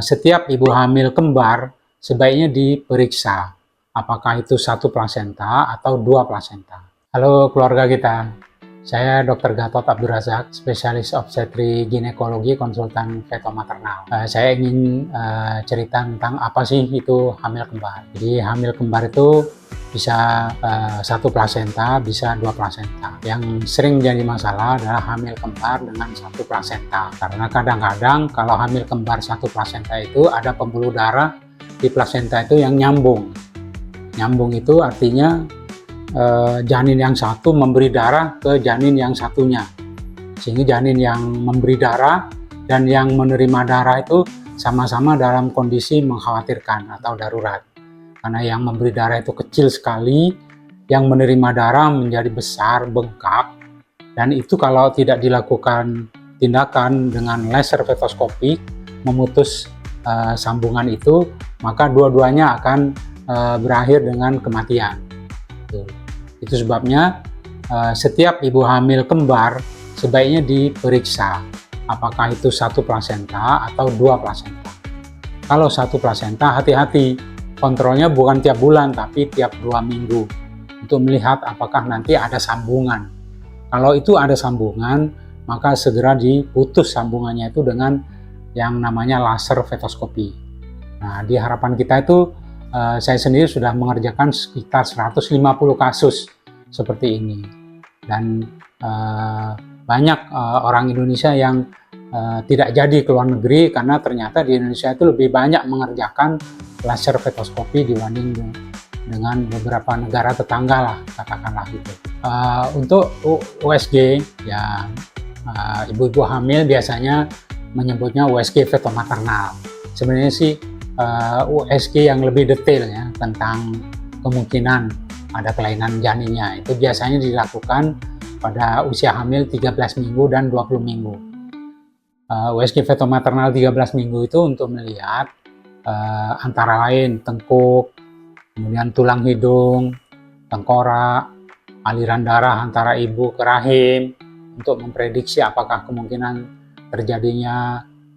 Setiap ibu hamil kembar sebaiknya diperiksa apakah itu satu plasenta atau dua plasenta. Halo keluarga kita, saya Dr. Gatot Abdul Razak, spesialis obstetri ginekologi, konsultan feto maternal. Saya ingin cerita tentang apa sih itu hamil kembar. Jadi hamil kembar itu bisa satu plasenta, bisa dua plasenta. Yang sering jadi masalah adalah hamil kembar dengan satu plasenta. Karena kadang-kadang kalau hamil kembar satu plasenta itu ada pembuluh darah di plasenta itu yang nyambung. Nyambung itu artinya janin yang satu memberi darah ke janin yang satunya. Sehingga janin yang memberi darah dan yang menerima darah itu sama-sama dalam kondisi mengkhawatirkan atau darurat. Karena yang memberi darah itu kecil sekali, yang menerima darah menjadi besar, bengkak, dan itu kalau tidak dilakukan tindakan dengan laser fetoskopik, memutus sambungan itu, maka dua-duanya akan berakhir dengan kematian. Itu sebabnya setiap ibu hamil kembar sebaiknya diperiksa apakah itu satu plasenta atau dua plasenta. Kalau satu plasenta, hati-hati. Kontrolnya bukan tiap bulan, tapi tiap 2 minggu untuk melihat apakah nanti ada sambungan. Kalau itu ada sambungan, maka segera diputus sambungannya itu dengan yang namanya laser fetoskopi. Nah, di harapan kita itu saya sendiri sudah mengerjakan sekitar 150 kasus seperti ini. Dan banyak orang Indonesia yang tidak jadi ke luar negeri karena ternyata di Indonesia itu lebih banyak mengerjakan laser fetoskopi dibanding dengan beberapa negara tetangga lah, katakanlah gitu. Untuk USG ya, ibu-ibu hamil biasanya menyebutnya USG feto maternal. Sebenarnya sih USG yang lebih detail ya tentang kemungkinan ada kelainan janinnya itu biasanya dilakukan pada usia hamil 13 minggu dan 20 minggu. USG feto maternal 13 minggu itu untuk melihat antara lain tengkuk, kemudian tulang hidung, tengkorak, aliran darah antara ibu ke rahim untuk memprediksi apakah kemungkinan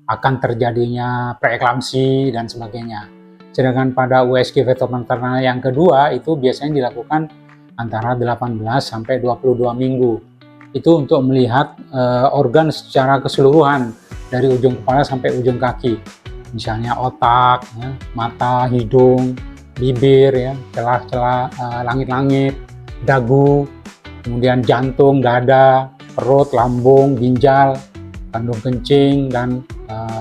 akan terjadinya preeklamsi dan sebagainya. Sedangkan pada USG feto maternal yang kedua itu biasanya dilakukan antara 18 sampai 22 minggu. Itu untuk melihat organ secara keseluruhan dari ujung kepala sampai ujung kaki. Misalnya otak, ya, mata, hidung, bibir, ya, celah-celah langit-langit, dagu, kemudian jantung, dada, perut, lambung, ginjal, kandung kencing, dan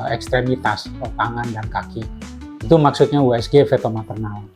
ekstremitas, tangan dan kaki. Itu maksudnya USG feto maternal.